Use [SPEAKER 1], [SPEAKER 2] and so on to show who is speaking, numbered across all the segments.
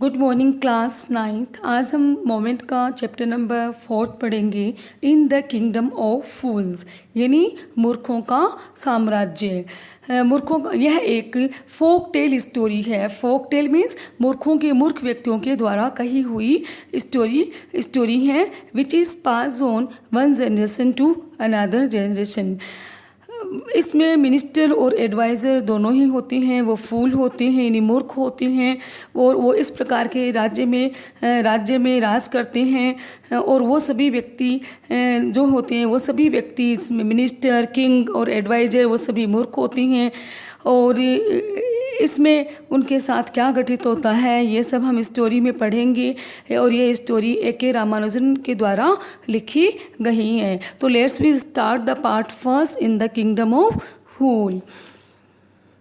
[SPEAKER 1] Good morning class 9th। आज हम moment का चैप्टर नंबर 4 पढ़ेंगे। इन द किंगडम ऑफ फूल्स, यानी मूर्खों का साम्राज्य। मूर्खों का यह एक फोक टेल स्टोरी है। फोक टेल मीन्स मूर्ख व्यक्तियों के द्वारा कही हुई स्टोरी है, which is pass on one generation to another generation. इसमें मिनिस्टर और एडवाइज़र दोनों ही होते हैं। वो फूल होते हैं यानी मूर्ख होते हैं, और वो इस प्रकार के राज्य में राज करते हैं। और वो सभी व्यक्ति जो होते हैं, वो सभी व्यक्ति इसमें मिनिस्टर, किंग और एडवाइज़र, वो सभी मूर्ख होते हैं। और इसमें उनके साथ क्या घटित होता है, ये सब हम स्टोरी में पढ़ेंगे। और ये स्टोरी A.K. रामानुजन के द्वारा लिखी गई है। तो let's we start the part first in the kingdom of fool.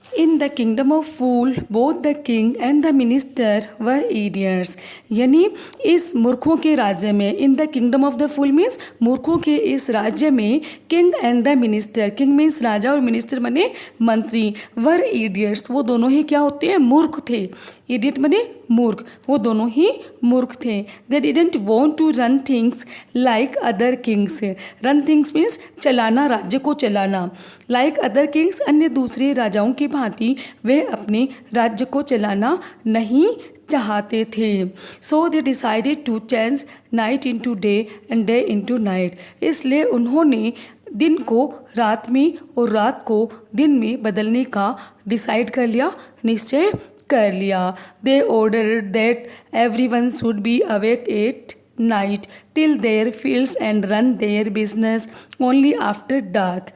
[SPEAKER 1] In the kingdom of fool both the king and the minister were idiots, यानी इस मूर्खों के राज्य में, in the kingdom of the fool means मूर्खों के इस राज्य में, king and the minister, king means राजा और मिनिस्टर बने मंत्री, वर इडियट्स, वो दोनों ही क्या होते हैं, मूर्ख थे। इडियट बने मूर्ख, वो दोनों ही मूर्ख थे। They didn't want to run things like other kings. Run things means चलाना, राज्य को चलाना। लाइक अदर किंग्स, अन्य दूसरे राजाओं की भांति वे अपने राज्य को चलाना नहीं चाहते थे। So they decided to change night into day and day into night, इसलिए उन्होंने दिन को रात में और रात को दिन में बदलने का डिसाइड कर लिया, निश्चय कर लिया। They order that everyone should be awake at night till their fields and run their business only after dark.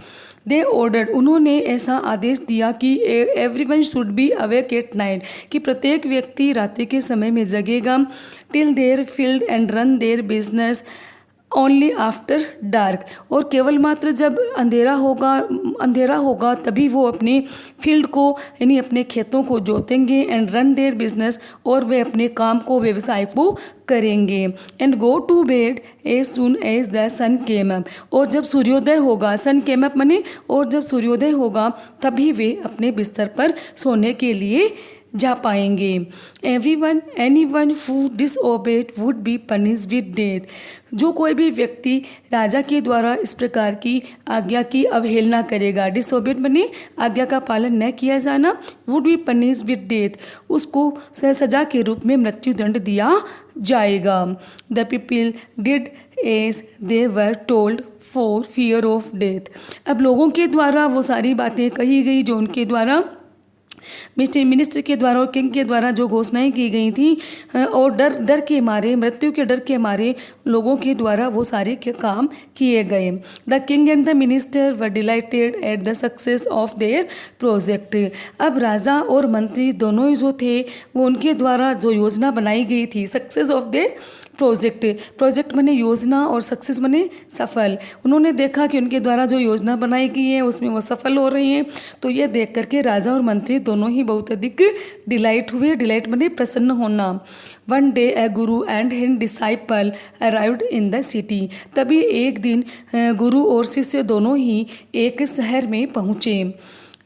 [SPEAKER 1] They order, उन्होंने ऐसा आदेश दिया कि everyone should be awake at night, कि प्रत्येक व्यक्ति रात्रि के समय में जगेगा। Till their field and run their business only after dark, और केवल मात्र जब अंधेरा होगा तभी वो अपने फील्ड को यानी अपने खेतों को जोतेंगे। एंड रन देयर बिजनेस, और वे अपने काम को, व्यवसाय को करेंगे। And go to bed as soon as the sun came up, और जब सूर्योदय होगा, सन केम अप मने, और जब सूर्योदय होगा तभी वे अपने बिस्तर पर सोने के लिए जा पाएंगे। Anyone who disobeyed would be punish with death, जो कोई भी व्यक्ति राजा के द्वारा इस प्रकार की आज्ञा की अवहेलना करेगा, डिसओबेड बने आज्ञा का पालन न किया जाना, would be punish with death, उसको सजा के रूप में मृत्यु दंड दिया जाएगा। The people did as they were told for fear of death, अब लोगों के द्वारा वो सारी बातें कही गई जो उनके द्वारा मिनिस्टर के द्वारा और किंग के द्वारा जो घोषणाएं की गई थी, और डर के मारे, मृत्यु के डर के मारे लोगों के द्वारा वो सारे काम किए गए। The king and the minister were dilated at the success of their project, अब राजा और मंत्री दोनों ही जो थे, वो उनके द्वारा जो योजना बनाई गई थी, सक्सेस ऑफ देयर प्रोजेक्ट बने योजना और सक्सेस बने सफल। उन्होंने देखा कि उनके द्वारा जो योजना बनाई गई है उसमें वो सफल हो रही हैं, तो ये देख करके राजा और मंत्री दोनों ही बहुत अधिक डिलाइट हुए। डिलाइट बने प्रसन्न होना। One day A Guru and his disciple arrived in the city, तभी एक दिन गुरु और शिष्य दोनों ही एक शहर में पहुँचे।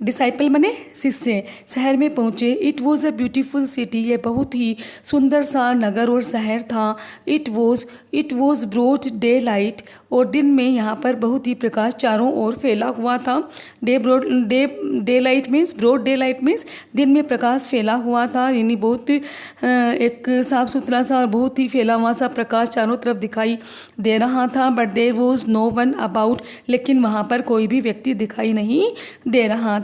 [SPEAKER 1] डिसाइपल बने शिष्य, शहर में पहुँचे। It was a beautiful city, ये बहुत ही सुंदर सा नगर और शहर था। It was broad day light, और दिन में यहाँ पर बहुत ही प्रकाश चारों ओर फैला हुआ था। Daylight means, broad daylight means दिन में प्रकाश फैला हुआ था, यानी बहुत एक साफ सुथरा सा और बहुत ही फैला हुआ सा प्रकाश चारों तरफ दिखाई दे रहा था। But there was no one about, लेकिन वहाँ पर कोई भी व्यक्ति दिखाई नहीं दे रहा था।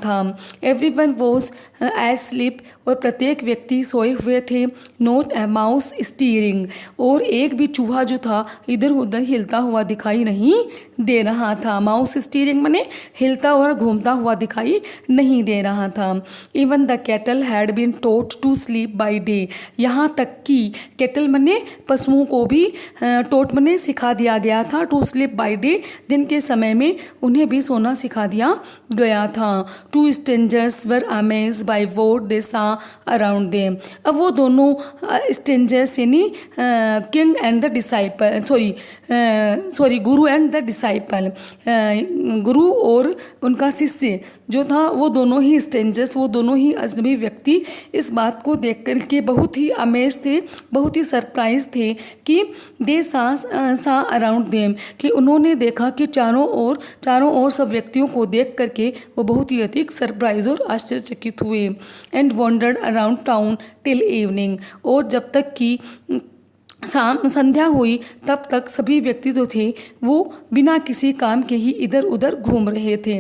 [SPEAKER 1] एवरीवन वॉज एस्लीप, और प्रत्येक व्यक्ति सोए हुए थे। नॉट अ माउस स्टीरिंग, और एक भी चूहा जो था इधर उधर हिलता हुआ दिखाई नहीं दे रहा था। माउस स्टीरिंग माने हिलता और घूमता हुआ दिखाई नहीं दे रहा था। Even the cattle had been taught to sleep by day, यहाँ तक कि कैटल माने पशुओं को भी टोट माने सिखा दिया गया था, टू स्लीप बाय डे, दिन के समय में उन्हें भी सोना सिखा दिया गया था। Two strangers were amazed by what they saw around them. अब वो दोनों स्ट्रेंजर्स यानी king and the disciple sorry guru and the disciple, guru और उनका शिष्य जो था वो दोनों ही स्ट्रेंजर्स, वो दोनों ही अजनबी व्यक्ति इस बात को देख कर के बहुत ही अमेज थे, बहुत ही सरप्राइज थे कि दे सा अराउंड देम, कि उन्होंने देखा कि चारों ओर सब व्यक्तियों को देख करके वो बहुत ही अधिक सरप्राइज और आश्चर्यचकित हुए। And wandered around town till evening, और जब तक कि संध्या हुई तब तक सभी व्यक्ति जो थे वो बिना किसी काम के ही इधर उधर घूम रहे थे।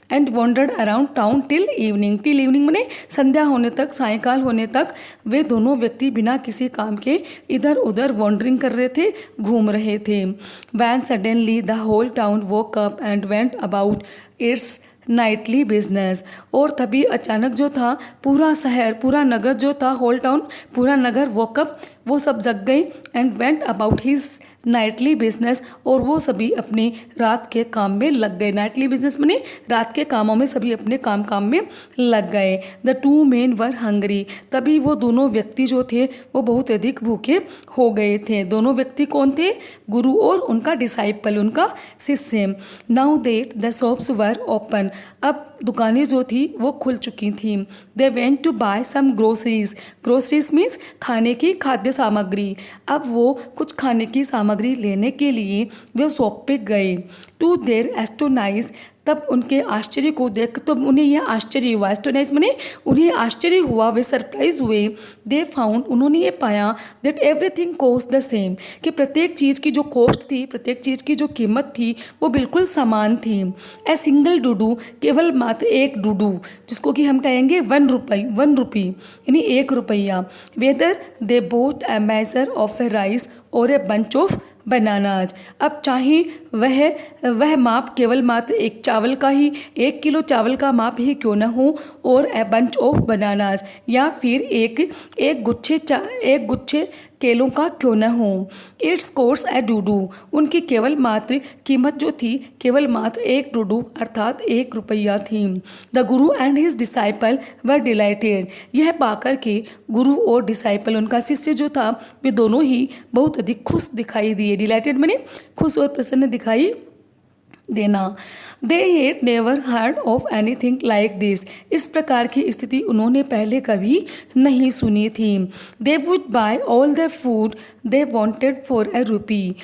[SPEAKER 1] And wandered around town till evening, till evening मैंने संध्या होने तक, सायंकाल होने तक वे दोनों व्यक्ति बिना किसी काम के इधर उधर वॉन्डरिंग कर रहे थे, घूम रहे थे। When suddenly the whole town woke up and went about its nightly business, और तभी अचानक जो था पूरा शहर, पूरा नगर जो था, होल टाउन, पूरा नगर वोकअप, वो सब जग गए and went about his Knightley business, और वो सभी अपने रात के काम में लग गए। नाइटली बिजनेस माने रात के कामों में सभी अपने काम में लग गए। The two main were hungry, तभी वो दोनों व्यक्ति जो थे वो बहुत अधिक भूखे हो गए थे। दोनों व्यक्ति कौन थे? गुरु और उनका डिसाइपल, उनका शिष्य। Now that the shops were open, अब दुकानें जो थी वो खुल चुकी थी। They went to buy some groceries, groceries means खाने की खाद्य सामग्री। अब वो कुछ खाने की सामग्री लेने के लिए वे शॉप पे गए। टू देयर एस्टोनाइज, तब उनके आश्चर्य को देख तब उन्हें यह आश्चर्य हुआ, एस्टोनाइज माने उन्हें आश्चर्य हुआ, वे सरप्राइज हुए। दे फाउंड, उन्होंने ये पाया, that everything cost the same, कि प्रत्येक चीज़ की जो कॉस्ट थी, प्रत्येक चीज़ की जो कीमत थी वो बिल्कुल समान थी। ए सिंगल डूडू, केवल मात्र एक डूडू, जिसको कि हम कहेंगे 1 रुपी यानी 1 रुपया। Whether they both A measure of A rice और ए बंच ऑफ बनानाज, अब चाहे वह माप केवल मात्र एक चावल का ही, 1 किलो चावल का माप ही क्यों न हो, और ए बंच ऑफ बनानाज, या फिर एक गुच्छे केलों का क्यों न हो। इट्स कोर्स ए डूडू, उनकी केवल मात्र कीमत जो थी केवल मात्र 1 डूडू अर्थात 1 रुपया थी। The Guru and his disciple were dilated, यह पाकर के गुरु और डिसाइपल, उनका शिष्य जो था, वे दोनों ही बहुत अधिक खुश दिखाई दिए। डिलाइटेड माने खुश और प्रसन्न दिखाई देना। They had never heard of anything like this, इस प्रकार की स्थिति उन्होंने पहले कभी नहीं सुनी थी। They would buy all the food they wanted for a rupee,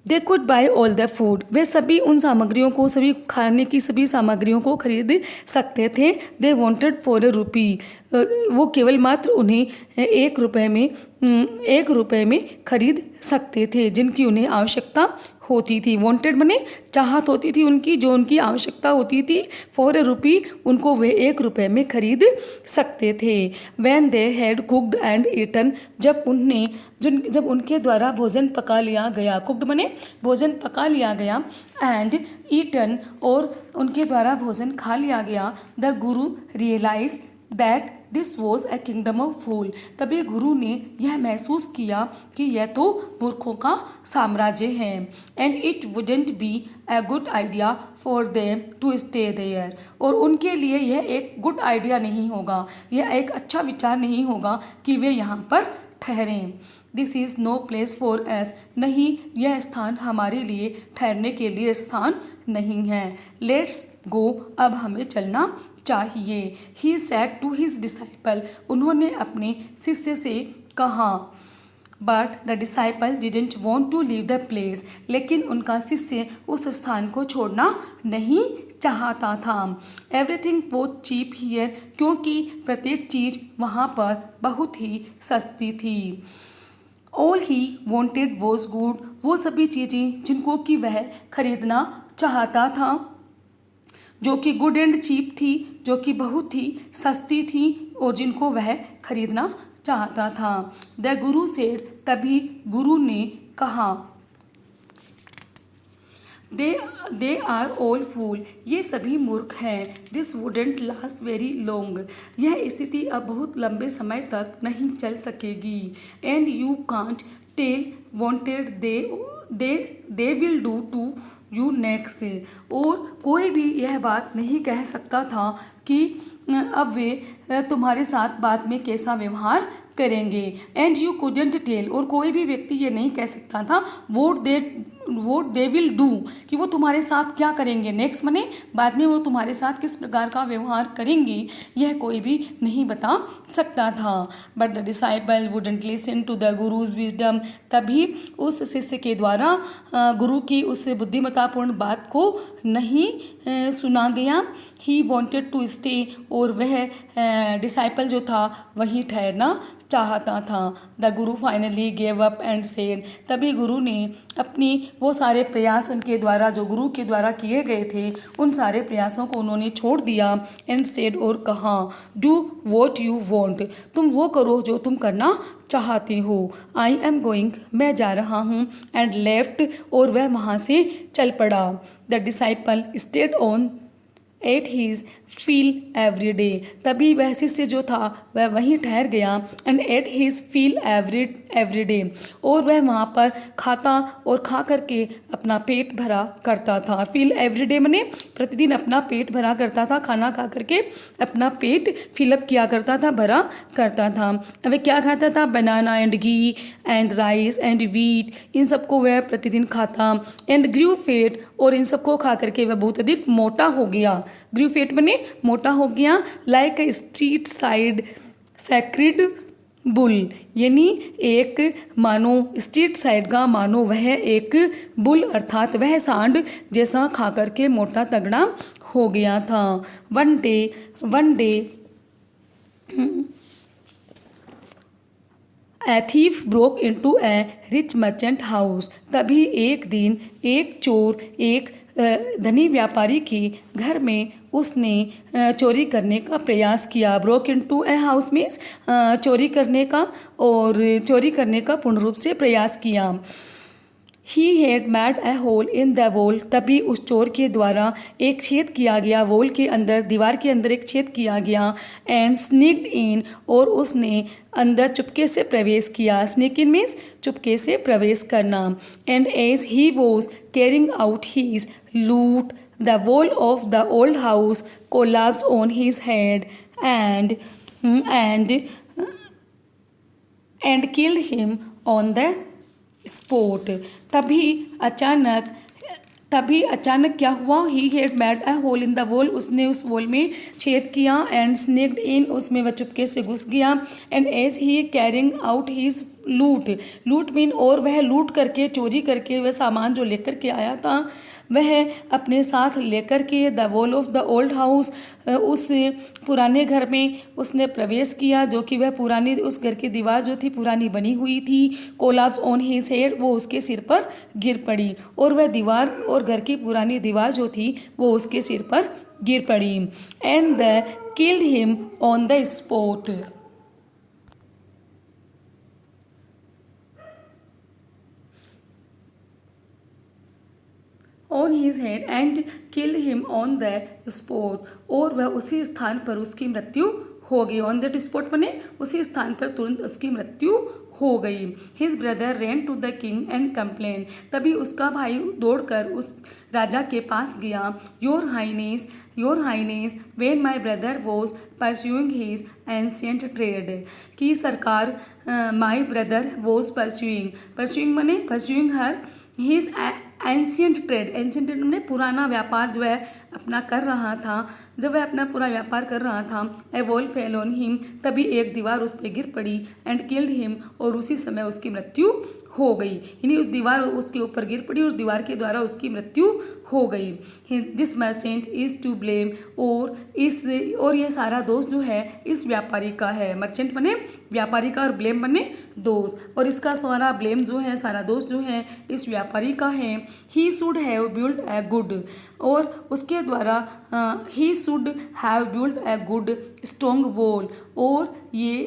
[SPEAKER 1] they could buy all the food, वे सभी उन सामग्रियों को, सभी खाने की सभी सामग्रियों को खरीद सकते थे। दे वॉन्टेड फॉर ए रुपी, वो केवल मात्र उन्हें 1 रुपये में खरीद सकते थे, जिनकी उन्हें आवश्यकता होती थी। वॉन्टेड माने चाहत होती थी उनकी, जो उनकी आवश्यकता होती थी, फॉर ए रुपी, उनको वे 1 रुपये में खरीद सकते थे। When they had cooked and eaten, जब उनके द्वारा भोजन पका लिया गया, कुकड माने भोजन पका लिया गया, एंड ईटन, और उनके द्वारा भोजन खा लिया गया। The guru realized that this was a kingdom of fool, तभी गुरु ने यह महसूस किया कि यह तो मूर्खों का साम्राज्य है। And it wouldn't be a good idea for them to stay there, और उनके लिए यह एक गुड आइडिया नहीं होगा, यह एक अच्छा विचार नहीं होगा कि वे यहाँ पर ठहरें। This is no place for us, नहीं यह स्थान हमारे लिए ठहरने के लिए स्थान नहीं है। लेट्स गो, अब हमें चलना चाहिए। He said to his disciple, उन्होंने अपने शिष्य से कहा। But the disciple didn't want to leave the place, लेकिन उनका शिष्य उस स्थान को छोड़ना नहीं चाहता था। एवरीथिंग वॉज चीप हियर, क्योंकि प्रत्येक चीज़ वहाँ पर बहुत ही सस्ती थी। All he wanted was good, वो सभी चीज़ें जिनको कि वह खरीदना चाहता था, जो कि गुड एंड चीप थी, जो कि बहुत ही सस्ती थी और जिनको वह खरीदना चाहता था। द गुरु सेड, तभी गुरु ने कहा, दे आर ऑल फूल, ये सभी मूर्ख हैं। This wouldn't last very long, यह स्थिति अब बहुत लंबे समय तक नहीं चल सकेगी। And you can't tell wanted they will do to you next. और कोई भी यह बात नहीं कह सकता था कि अब वे तुम्हारे साथ बाद में कैसा व्यवहार करेंगे। एंड यू कुडंट टेल, और कोई भी व्यक्ति ये नहीं कह सकता था वोट दे विल डू, कि वो तुम्हारे साथ क्या करेंगे। नेक्स्ट मने बाद में वो तुम्हारे साथ किस प्रकार का व्यवहार करेंगे, यह कोई भी नहीं बता सकता था। But the disciple wouldn't listen to the guru's wisdom, तभी उस शिष्य के द्वारा गुरु की उस बुद्धिमत्तापूर्ण बात को नहीं सुना गया। ही वॉन्टेड टू स्टे, और वह डिसाइपल जो था वहीं ठहरना चाहता था। The Guru finally gave up and said, तभी गुरु ने अपनी वो सारे प्रयास उनके द्वारा जो गुरु के द्वारा किए गए थे उन सारे प्रयासों को उन्होंने छोड़ दिया। एंड सेड, और कहा, डू वॉट यू वॉन्ट, तुम वो करो जो तुम करना चाहते हो। आई एम गोइंग, मैं जा रहा हूँ। एंड लेफ्ट, और वह वहाँ से चल पड़ा। The disciple stayed on ate his fill every day, तभी वह शिष्य जो था वह वहीं ठहर गया। And ate his fill every day, और वह वहाँ पर खाता और खा करके अपना पेट भरा करता था। फील एवरी डे मने प्रतिदिन अपना पेट भरा करता था, खाना खा करके अपना पेट फिलअप किया करता था, भरा करता था। वह क्या खाता था, banana and ghee and rice and wheat, इन सबको वह प्रतिदिन खाता। एंड ग्रू फेट, और इन सबको खा करके वह बहुत अधिक मोटा हो गया। ग्रू फेट बने मोटा हो गया। Like a street side sacred bull, यानी एक मानो स्ट्रीट साइड का मानो वह एक बुल अर्थात वह सांड जैसा खा करके मोटा तगड़ा हो गया था। One day a thief broke into A rich merchant house, तभी एक दिन एक चोर एक धनी व्यापारी के घर में उसने चोरी करने का प्रयास किया। Broke into a house means चोरी करने का, और चोरी करने का पूर्ण रूप से प्रयास किया। He had made a hole in the wall, तभी उस चोर के द्वारा एक छेद किया गया, वॉल के अंदर दीवार के अंदर एक छेद किया गया। एंड स्निक्ड इन, और उसने अंदर चुपके से प्रवेश किया। स्निक इन मीन्स चुपके से प्रवेश करना। And as he was carrying out his loot the wall of the old house collapsed on his head and killed him on the spot, तभी अचानक क्या हुआ, he had made a hole in the wall, उसने उस wall में छेद किया। And स्नेक्ड इन, उसमें वह चुपके से घुस गया। And as he carrying out his loot mean, और वह लूट करके चोरी करके वह सामान जो लेकर के आया था वह अपने साथ लेकर के the wall of the old house, उस पुराने घर में उसने प्रवेश किया, जो कि वह पुरानी उस घर की दीवार जो थी पुरानी बनी हुई थी। कोलैप्स ऑन हिज हेड, वो उसके सिर पर गिर पड़ी, और वह दीवार और घर की पुरानी दीवार जो थी वो उसके सिर पर गिर पड़ी। And the killed him on the spot, on his head and killed him on the spot, और वह उसी स्थान पर उसकी मृत्यु हो गई। ऑन दैट स्पॉट बने उसी स्थान पर तुरंत उसकी मृत्यु हो गई। His brother ran to the king and complain, तभी उसका भाई दौड़कर उस राजा के पास गया। Your highness when my brother was pursuing his ancient trade, कि सरकार माई ब्रदर वॉज परस्यूइंग मने pursuing her his ancient trade में पुराना व्यापार जो है अपना कर रहा था। जब वह अपना पूरा व्यापार कर रहा था, ए वॉल फेल ऑन हिम, तभी एक दीवार उस पर गिर पड़ी। एंड किल्ड हिम, और उसी समय उसकी मृत्यु हो गई, यानी उस दीवार उसके ऊपर गिर पड़ी, उस दीवार के द्वारा उसकी मृत्यु हो गई। This merchant is to blame, और यह सारा दोष जो है इस व्यापारी का है। मर्चेंट बने व्यापारी का और ब्लेम बने दोष, और इसका सारा ब्लेम जो है सारा दोष जो है इस व्यापारी का है। He should have build a good, और उसके द्वारा he should have build a good strong wall, और ये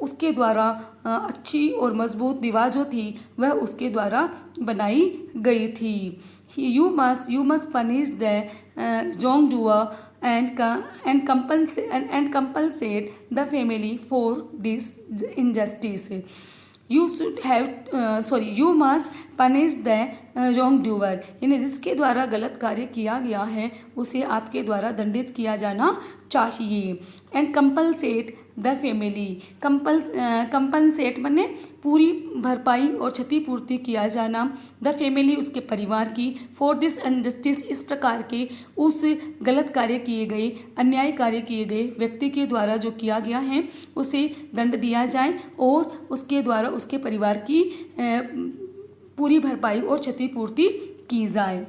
[SPEAKER 1] उसके द्वारा अच्छी और मजबूत दीवार जो थी वह उसके द्वारा बनाई गई थी। You must punish the wrong doer and compensate the family for this injustice. You must punish the wrong doer, यानी जिसके द्वारा गलत कार्य किया गया है उसे आपके द्वारा दंडित किया जाना चाहिए। एंड कंपलसेट द फैमिली, कंपनसेट माने पूरी भरपाई और क्षतिपूर्ति किया जाना, द फैमिली उसके परिवार की, फॉर दिस अनजस्टिस इस प्रकार के उस गलत कार्य किए गए, अन्याय कार्य किए गए व्यक्ति के द्वारा जो किया गया है उसे दंड दिया जाए और उसके द्वारा उसके परिवार की पूरी भरपाई और क्षतिपूर्ति की जाए।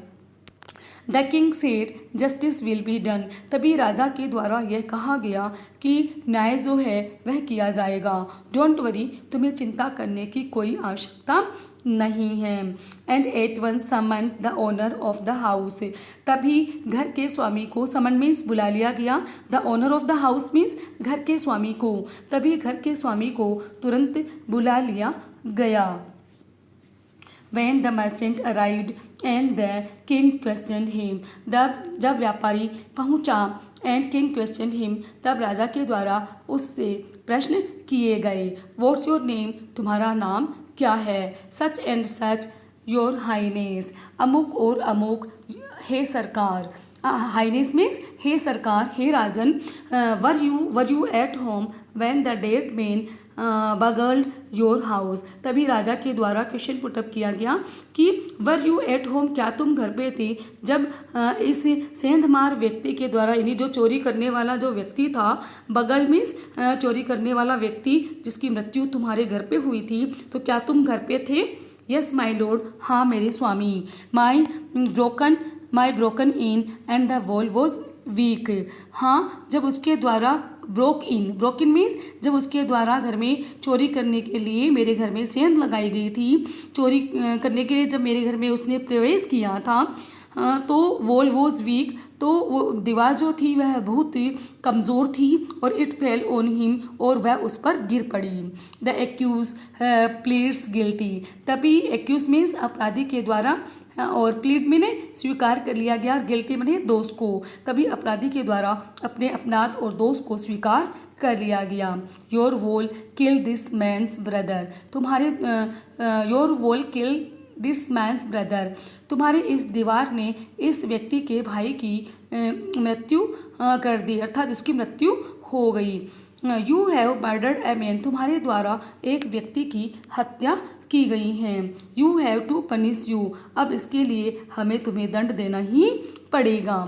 [SPEAKER 1] The king said justice will be done, तभी राजा के द्वारा यह कहा गया कि न्याय जो है वह किया जाएगा। डोंट वरी, तुम्हें चिंता करने की कोई आवश्यकता नहीं है। And at one summon the owner of the house, तभी घर के स्वामी को, समन मीन्स बुला लिया गया, the owner of the house means घर के स्वामी को, तभी घर के स्वामी को तुरंत बुला लिया गया। When the merchant arrived and the king questioned him, जब व्यापारी पहुंचा and king questioned him, तब राजा के द्वारा उससे प्रश्न किए गए। What's your name, तुम्हारा नाम क्या है? Such and such, your highness, अमुक और अमुक, हे सरकार। हाइनेस मीन्स हे सरकार, हे राजन। Were you at home when the dead man burgled your house, तभी राजा के द्वारा क्वेश्चन पुटअप किया गया कि वर यू एट होम, क्या तुम घर पे थे जब इस सेंधमार व्यक्ति के द्वारा, यानी जो चोरी करने वाला जो व्यक्ति था, बगल मीन्स चोरी करने वाला व्यक्ति जिसकी मृत्यु तुम्हारे घर पे हुई थी, तो क्या तुम घर पे थे? यस माई लॉर्ड, हाँ मेरे स्वामी। My broken in and the wall was weak, हाँ जब उसके द्वारा ब्रोकन मीन्स जब उसके द्वारा घर में चोरी करने के लिए मेरे घर में सेंध लगाई गई थी, चोरी करने के लिए जब मेरे घर में उसने प्रवेश किया था, तो वॉल वॉज वीक, तो वो दीवार जो थी वह बहुत कमज़ोर थी, और इट फेल ऑन हिम, और वह उस पर गिर पड़ी। द एक्यूज प्लीड्स गिल्टी, तभी एक्यूज मीन्स अपराधी के द्वारा, और प्लीड मैंने स्वीकार कर लिया गया, और गिल्टी मैंने दोष को, तभी अपराधी के द्वारा अपने अपराध और दोष को स्वीकार कर लिया गया। Your wall kill this man's brother, तुम्हारे your wall kill this man's brother, तुम्हारे इस दीवार ने इस व्यक्ति के भाई की मृत्यु कर दी, अर्थात उसकी मृत्यु हो गई। You have murdered a man, तुम्हारे द्वारा एक व्यक्ति की हत्या की गई हैं। You have to punish you, अब इसके लिए हमें तुम्हें दंड देना ही पड़ेगा।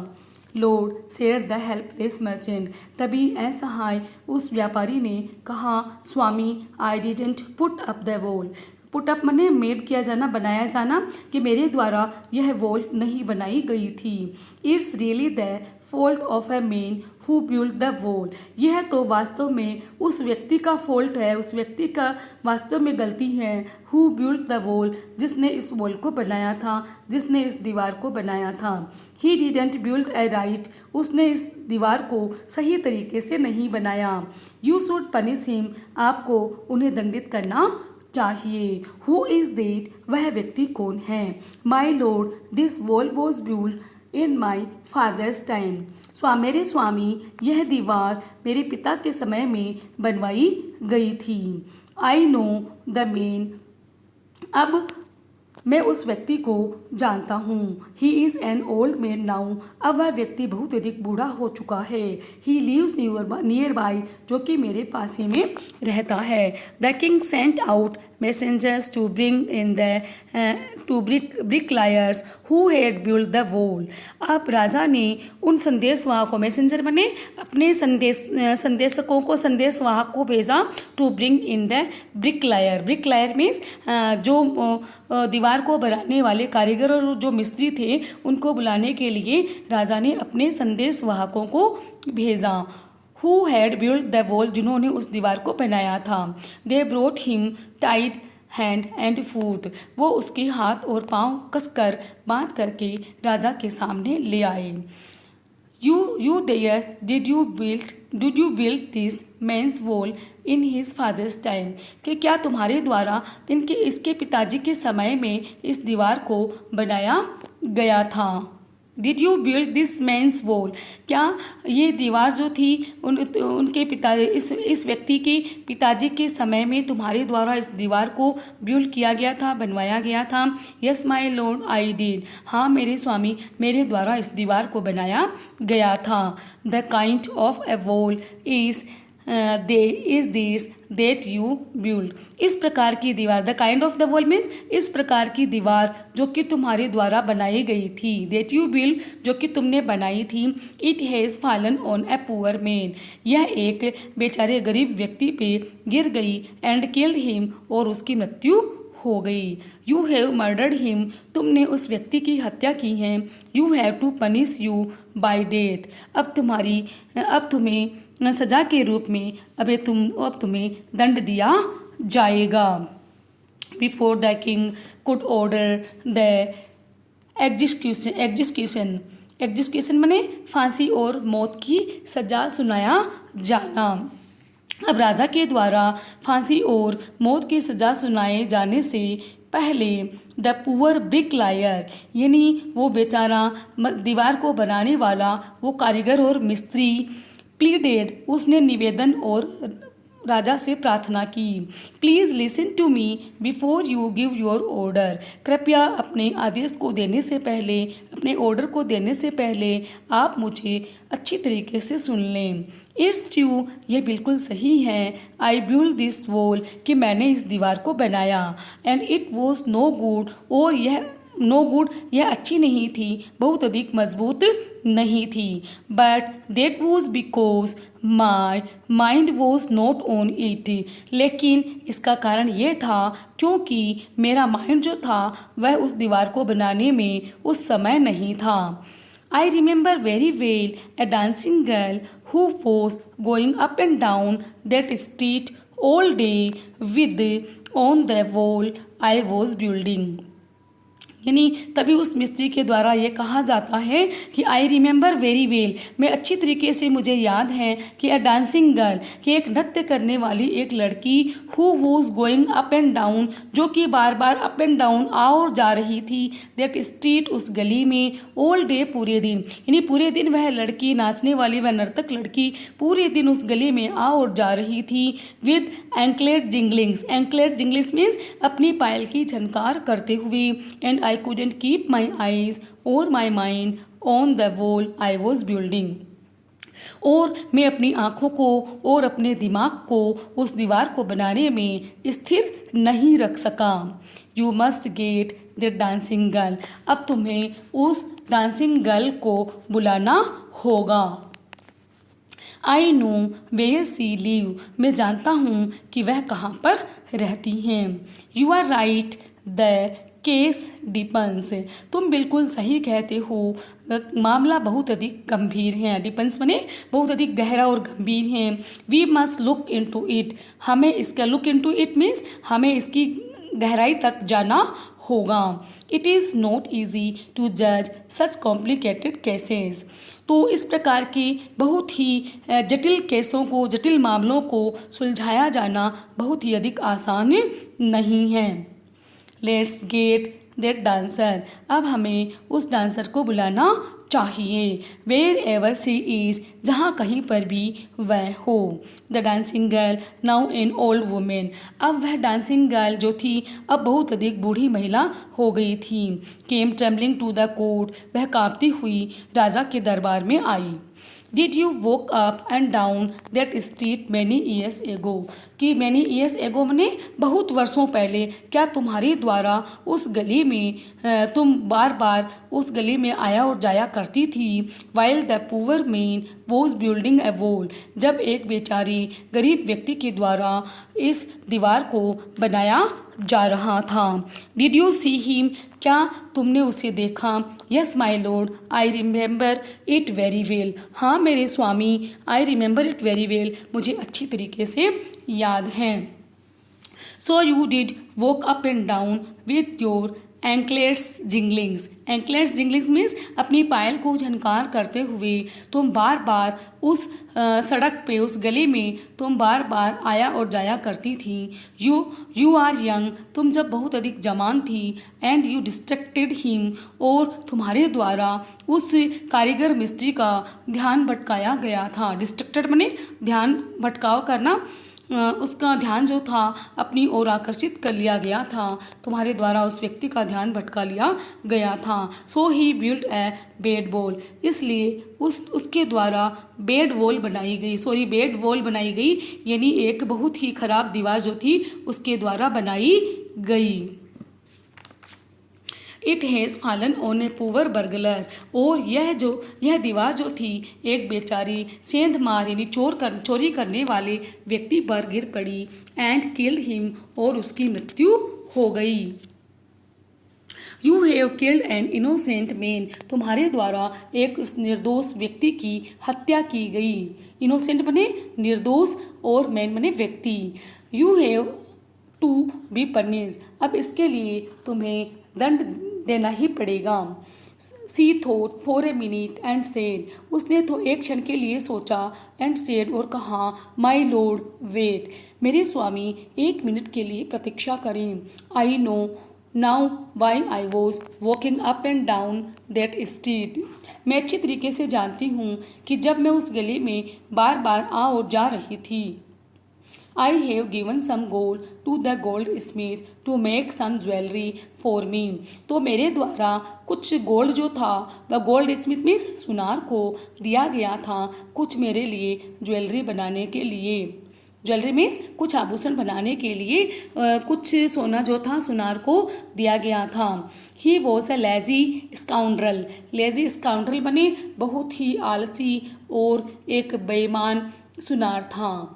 [SPEAKER 1] Lord said the helpless merchant, तभी असहाय उस व्यापारी ने कहा, स्वामी I didn't put up the wall, put up means made किया जाना, बनाया जाना, कि मेरे द्वारा यह वॉल नहीं बनाई गई थी। It's really the fault of a man who build the wall, यह तो वास्तव में उस व्यक्ति का फॉल्ट है, उस व्यक्ति का वास्तव में गलती है। हु बिल्ड द वॉल, जिसने इस वॉल को बनाया था, जिसने इस दीवार को बनाया था। He didn't build a right, उसने इस दीवार को सही तरीके से नहीं बनाया। यू शुड पनिश हिम, आपको उन्हें दंडित करना चाहिए। हु इज दैट, वह व्यक्ति कौन है? My Lord this wall was build in my father's time, मेरे स्वामी यह दीवार मेरे पिता के समय में बनवाई गई थी। आई नो द मैन, अब मैं उस व्यक्ति को जानता हूँ। He is an old man now, अब वह व्यक्ति बहुत अधिक बूढ़ा हो चुका है। ही लिव्स नियर बाई, जो कि मेरे पास ही में रहता है। The king sent out messengers to bring in the bricklayers who had build the wall, अब राजा ने उन संदेशवाहकों, मैसेंजर बने अपने संदेशकों को, संदेशवाहक को भेजा, to bring in the bricklayer, bricklayer means जो दीवार को बनाने वाले कारीगर और जो मिस्त्री थे उनको बुलाने के लिए राजा ने अपने संदेशवाहकों को भेजा। Who had build the wall, जिन्होंने उस दीवार को बनाया था। They brought him tied hand and foot, वो उसके हाथ और पाँव कसकर बांध करके राजा के सामने ले आए। You there did you build this man's wall in his father's time, कि क्या तुम्हारे द्वारा इसके पिताजी के समय में इस दीवार को बनाया गया था? Did you build this man's wall, क्या ये दीवार जो थी उनके पिता इस व्यक्ति के पिताजी के समय में तुम्हारे द्वारा इस दीवार को बिल्ड किया गया था, बनवाया गया था? Yes my lord I did, हाँ मेरे स्वामी, मेरे द्वारा इस दीवार को बनाया गया था। The kind of A wall is this that you build, इस प्रकार की दीवार, the kind of the wall means इस प्रकार की दीवार जो कि तुम्हारे द्वारा बनाई गई थी, दैट यू बिल्ड जो कि तुमने बनाई थी। It has fallen on a poor man, यह एक बेचारे गरीब व्यक्ति पे गिर गई, एंड किल्ड हिम, और उसकी मृत्यु हो गई। यू हैव मर्डर्ड हिम, तुमने उस व्यक्ति की हत्या की है। You have to punish you by death, अब तुम्हें सजा के रूप में अब तुम्हें दंड दिया जाएगा। Before the king could order the execution माने फांसी और मौत की सजा सुनाया जाना। अब राजा के द्वारा फांसी और मौत की सजा सुनाए जाने से पहले द पुअर ब्रिक लायर, यानी वो बेचारा दीवार को बनाने वाला वो कारीगर और मिस्त्री, प्लीडेड, उसने निवेदन और राजा से प्रार्थना की, please listen to me before you give your order, कृपया अपने आदेश को देने से पहले, अपने ऑर्डर को देने से पहले आप मुझे अच्छी तरीके से सुन लें। इट्स ट्रू, यह बिल्कुल सही है, आई बिल्ड दिस वॉल, कि मैंने इस दीवार को बनाया, and it was no good, और यह अच्छी नहीं थी, बहुत अधिक मजबूत नहीं थी। But that was because my mind was not on it, लेकिन इसका कारण यह था क्योंकि मेरा माइंड जो था वह उस दीवार को बनाने में उस समय नहीं था। I remember very well A dancing girl who was going up and down that street all day with on the wall I was building, यानी तभी उस मिस्त्री के द्वारा ये कहा जाता है कि आई रिमेंबर वेरी वेल, मैं अच्छी तरीके से मुझे याद है कि अ डांसिंग गर्ल, कि एक नृत्य करने वाली एक लड़की, who was going up and down, जो कि बार बार अप एंड डाउन आ और जा रही थी, दैट स्ट्रीट, उस गली में, ऑल डे, पूरे दिन, यानी पूरे दिन वह लड़की, नाचने वाली वह नर्तक लड़की पूरे दिन उस गली में आ और जा रही थी, विद एंकलेट जिंगलिंग्स मीन्स अपनी पायल की झनकार करते हुए, and I couldn't keep my eyes or my mind on the wall I was building, और मैं अपनी आँखों को और अपने दिमाग को उस दीवार को बनाने में स्थिर नहीं रख सका। You must get the dancing girl, अब तुम्हें उस डांसिंग गर्ल को बुलाना होगा। I know where she live, मैं जानता हूँ कि वह कहाँ पर रहती हैं। You are right, the case depends, तुम बिल्कुल सही कहते हो, मामला बहुत अधिक गंभीर है। डिपेंस माने बहुत अधिक गहरा और गंभीर है। We must look into it, हमें इसका लुक इनटू इट मीन्स हमें इसकी गहराई तक जाना होगा। It is not easy to जज सच कॉम्प्लिकेटेड केसेस, तो इस प्रकार के बहुत ही जटिल केसों को, जटिल मामलों को सुलझाया जाना बहुत ही अधिक आसान नहीं है। लेट्स गेट दैट डांसर, अब हमें उस डांसर को बुलाना चाहिए। वेयर एवर सी इज़, जहाँ कहीं पर भी वह हो। The dancing girl now an old women, अब वह डांसिंग गर्ल जो थी अब बहुत अधिक बूढ़ी महिला हो गई थी। Came trembling to the court, वह कांपती हुई राजा के दरबार में आई। Did you walk up and down that street many years ago, कि मैनी ईयर्स एगो मैंने बहुत वर्षों पहले, क्या तुम्हारे द्वारा उस गली में तुम बार बार उस गली में आया और जाया करती थी। While the poor man was building A wall, जब एक बेचारी गरीब व्यक्ति के द्वारा इस दीवार को बनाया जा रहा था। डिड यू सी हिम, क्या तुमने उसे देखा। Yes my lord, I remember it very well, हाँ मेरे स्वामी, I remember it very well, मुझे अच्छी तरीके से याद है। So you did walk up and down with your anklets jinglings. Anklets jinglings means अपनी पायल को झनकार करते हुए तुम बार बार उस सड़क पे, उस गली में तुम बार बार आया और जाया करती थी। यू आर यंग, तुम जब बहुत अधिक जवान थी। एंड यू डिस्ट्रैक्टेड हिम, और तुम्हारे द्वारा उस कारीगर मिस्त्री का ध्यान भटकाया गया था। डिस्ट्रैक्टेड माने ध्यान भटकाव करना, उसका ध्यान जो था अपनी ओर आकर्षित कर लिया गया था। तुम्हारे द्वारा उस व्यक्ति का ध्यान भटका लिया गया था। सो ही बिल्ड ए बेड वॉल, इसलिए उसके द्वारा बेड वॉल बनाई गई। बेड वॉल बनाई गई, यानी एक बहुत ही खराब दीवार जो थी उसके द्वारा बनाई गई। It has fallen on a poor burglar, और यह दीवार जो थी एक बेचारी सेंधमार यानी चोरी करने वाले व्यक्ति पर गिर पड़ी। एंड किल्ड हिम, और उसकी मृत्यु हो गई। You have killed an innocent man, तुम्हारे द्वारा एक निर्दोष व्यक्ति की हत्या की गई। इनोसेंट बने निर्दोष और मैन बने व्यक्ति। You have to be punish, अब इसके लिए तुम्हें दंड देना ही पड़ेगा। She thought for a minute and said, उसने तो एक क्षण के लिए सोचा। एंड सेड, और कहा, माई लॉर्ड वेट, मेरे स्वामी एक मिनट के लिए प्रतीक्षा करें। I know now why I was walking up and down that street, मैं अच्छी तरीके से जानती हूँ कि जब मैं उस गली में बार बार आ और जा रही थी। I have given some gold to the goldsmith to make some jewelry for me, तो मेरे द्वारा कुछ गोल्ड जो था, द गोल्ड स्मिथ मीन्स सुनार को दिया गया था कुछ मेरे लिए ज्वेलरी बनाने के लिए। ज्वेलरी मीन्स कुछ आभूषण बनाने के लिए कुछ सोना जो था सुनार को दिया गया था। He was a lazy scoundrel, lazy scoundrel बने बहुत ही आलसी और एक बेईमान सुनार था।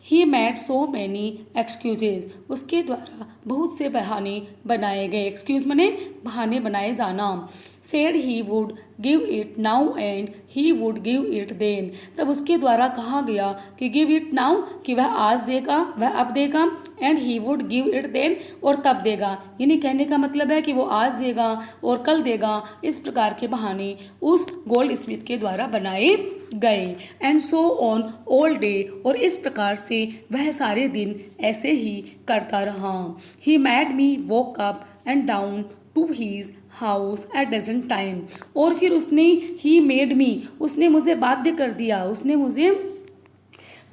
[SPEAKER 1] He made so many excuses, उसके द्वारा बहुत से बहाने बनाए गए। एक्सक्यूज मने बहाने बनाए जाना। Said he would give it now and he would give it then, तब उसके द्वारा कहा गया कि गिव इट नाउ, कि वह आज देगा, वह अब देगा। And he would give it then, और तब देगा, यानी कहने का मतलब है कि वो आज देगा और कल देगा। इस प्रकार के बहाने उस गोल्ड स्मिथ के द्वारा बनाए गए। And so on all day, और इस प्रकार से वह सारे दिन ऐसे ही करता रहा। He made me walk up and down to his house at dozen time, और फिर उसने ही मेड मी, उसने मुझे बाध्य कर दिया, उसने मुझे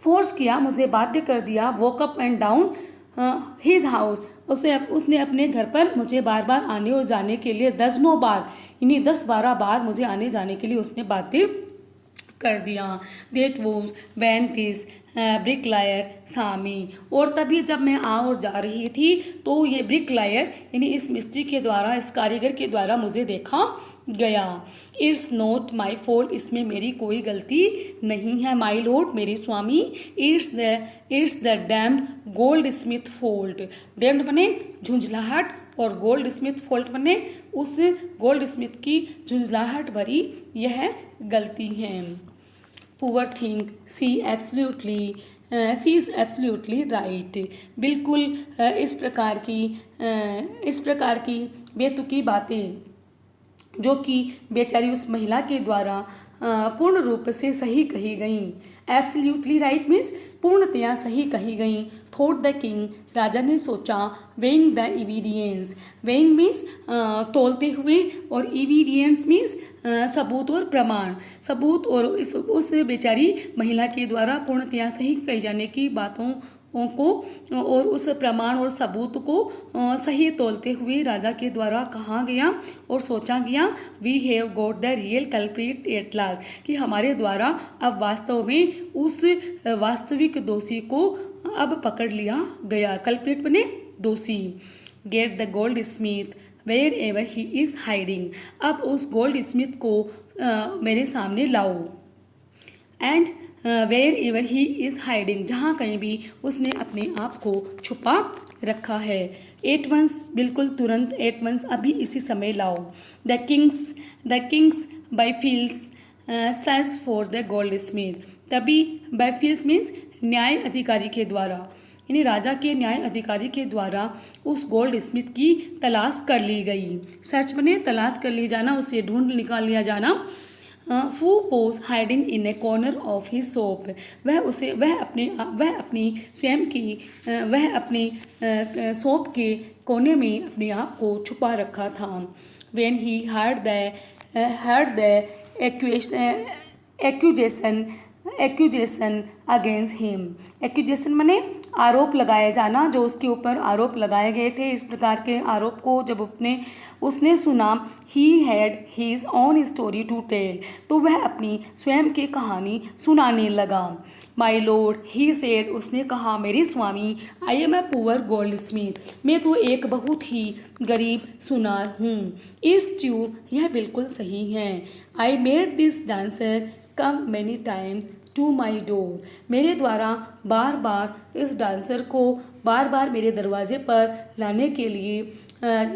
[SPEAKER 1] फोर्स किया, मुझे बाध्य कर दिया। Walk up and down his house, उसने अपने घर पर मुझे बार बार आने और जाने के लिए दर्जनों बार, यानी 10-12 बार मुझे आने जाने के लिए उसने बाध्य कर दिया। देट वॉज वैन दिस ब्रिकलायर सामी, और तभी जब मैं आ और जा रही थी तो ये ब्रिकलायर यानी इस मिस्त्री के द्वारा, इस कारीगर के द्वारा मुझे देखा गया। इट्स नॉट माई फॉल्ट, इसमें मेरी कोई गलती नहीं है। माई लॉर्ड, मेरे स्वामी। It's the damned goldsmith fault, damned बने झुंझलाहट और गोल्ड स्मिथ फॉल्ट बने उस गोल्ड स्मिथ की झुंझलाहट भरी यह गलती है। Poor thing, she is absolutely right, बिल्कुल इस प्रकार की बेतुकी बातें जो कि बेचारी उस महिला के द्वारा पूर्ण रूप से सही कही गईं। एब्सोल्युटली राइट मीन्स पूर्णतया सही कही गईं। थॉट द किंग, राजा ने सोचा। Weighing the evidence, weighing means तोलते हुए, और एविडेंस मीन्स सबूत और प्रमाण। सबूत और उस बेचारी महिला के द्वारा पूर्णतया सही कही जाने की बातों को और उस प्रमाण और सबूत को सही तोलते हुए राजा के द्वारा कहा गया और सोचा गया। We have got the real culprit at last, कि हमारे द्वारा अब वास्तव में उस वास्तविक दोषी को अब पकड़ लिया गया। कल्प्रिट बने दोषी। Get the goldsmith wherever he is hiding, अब उस गोल्ड स्मिथ को मेरे सामने लाओ। And wherever he is hiding, जहाँ कहीं भी उसने अपने आप को छुपा रखा है। एट वंस, बिल्कुल तुरंत, एट वंस, अभी इसी समय लाओ। The Kings by feels search for the gold Smith, तभी बाई फील्स मीन्स न्याय अधिकारी के द्वारा, यानी राजा के न्याय अधिकारी के द्वारा उस गोल्ड स्मिथ की तलाश कर ली गई। सर्च बने तलाश कर ली जाना, उसे ढूंढ निकाल लिया जाना। Who was hiding in a corner of his shop? वह अपनी स्वयं की वह अपनी शॉप के कोने में अपने आप को छुपा रखा था। When he heard the accusation against him. Accusation माने आरोप लगाया जाना, जो उसके ऊपर आरोप लगाए गए थे। इस प्रकार के आरोप को जब उसने सुना, he had his own story to tell, तो वह अपनी स्वयं की कहानी सुनाने लगा। My lord, he said, उसने कहा, मेरे स्वामी, I am a poor goldsmith, मैं तो एक बहुत ही गरीब सुनार हूँ। Is true, यह बिल्कुल सही है। I made this dancer come many times to my door, मेरे द्वारा बार बार इस डांसर को बार बार मेरे दरवाजे पर लाने के लिए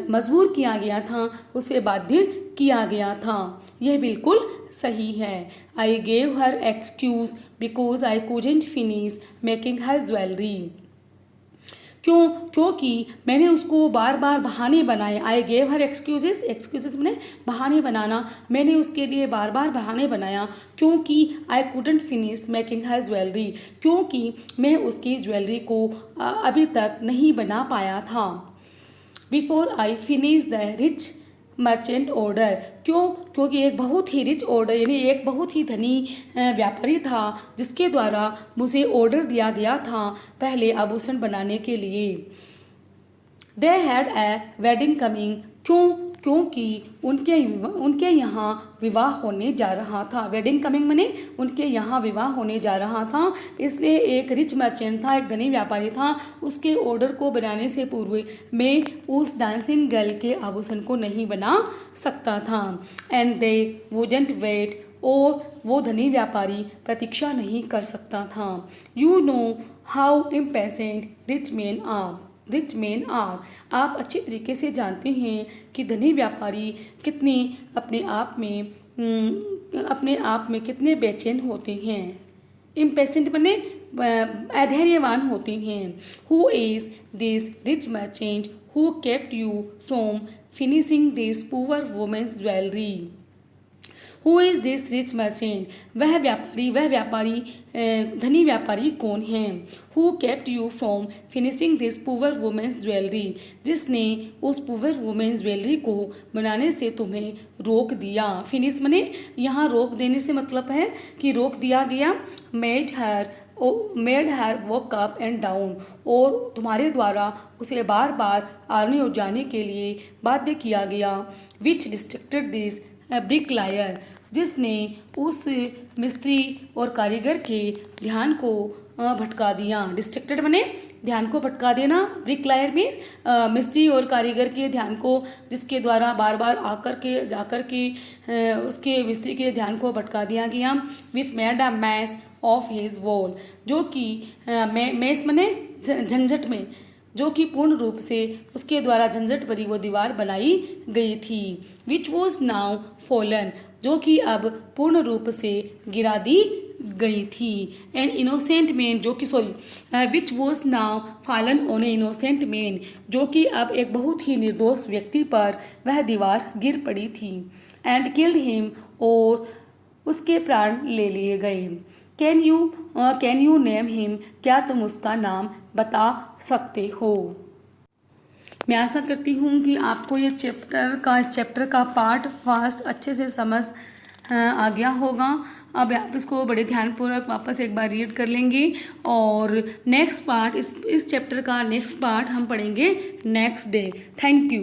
[SPEAKER 1] मजबूर किया गया था, उसे बाध्य किया गया था। यह बिल्कुल सही है। I gave her excuse because I couldn't finish making her jewelry. क्योंकि मैंने उसको बार बार बहाने बनाए। I gave her excuses मैंने बहाने बनाना, मैंने उसके लिए बार बार बहाने बनाया, क्योंकि I couldn't finish making her jewelry, क्योंकि मैं उसकी ज्वेलरी को अभी तक नहीं बना पाया था। Before I finish the rich merchant order, क्योंकि एक बहुत ही रिच ऑर्डर यानी एक बहुत ही धनी व्यापारी था जिसके द्वारा मुझे ऑर्डर दिया गया था पहले आभूषण बनाने के लिए। They had a wedding coming, क्योंकि उनके यहाँ विवाह होने जा रहा था। वेडिंग कमिंग माने उनके यहाँ विवाह होने जा रहा था, इसलिए एक रिच मर्चेंट था, एक धनी व्यापारी था, उसके ऑर्डर को बनाने से पूर्व मैं उस डांसिंग गर्ल के आभूषण को नहीं बना सकता था। एंड दे वुडंट वेट, और वो धनी व्यापारी प्रतीक्षा नहीं कर सकता था। You know how impatient rich man are, आप अच्छे तरीके से जानते हैं कि धनी व्यापारी कितने अपने आप में कितने बेचैन होते हैं। इम्पेशेंट बने अधैर्यवान होते हैं। Who is this rich merchant who kept you from finishing this poor women's jewellery? Who is this rich merchant, वह व्यापारी धनी व्यापारी कौन है? Who kept you from finishing this poor women's jewellery, जिसने उस पुअर वुमेन्स ज्वेलरी को बनाने से तुम्हें रोक दिया। फिनिश मने यहाँ रोक देने से मतलब है कि रोक दिया गया। Made her walk up and down, और तुम्हारे द्वारा उसे बार बार आने और जाने के लिए बाध्य किया गया। विच डिस्ट्रैक्टेड दिस ब्रिकलायर, जिसने उस मिस्त्री और कारीगर के ध्यान को भटका दिया। डिस्ट्रैक्टेड बने ध्यान को भटका देना। ब्रिकलायर मीन्स मिस्त्री और कारीगर के ध्यान को, जिसके द्वारा बार बार जाकर के उसके मिस्त्री के ध्यान को भटका दिया गया। Which made a mass of his wall, जो कि मैस बने झंझट में, जो कि पूर्ण रूप से उसके द्वारा झंझट भरी वो दीवार बनाई गई थी। विच वॉज नाउ फॉलन, जो कि अब पूर्ण रूप से गिरा दी गई थी। एन इनोसेंट मैन, जो कि which was now fallen on A innocent man, जो कि अब एक बहुत ही निर्दोष व्यक्ति पर वह दीवार गिर पड़ी थी। एंड किल्ड हिम, और उसके प्राण ले लिए गए। कैन यू नेम हिम, क्या तुम उसका नाम बता सकते हो? मैं आशा करती हूँ कि आपको ये इस चैप्टर का पार्ट फर्स्ट अच्छे से समझ आ गया होगा। अब आप इसको बड़े ध्यानपूर्वक वापस एक बार रीड कर लेंगे, और नेक्स्ट पार्ट इस चैप्टर का नेक्स्ट पार्ट हम पढ़ेंगे नेक्स्ट डे। Thank you.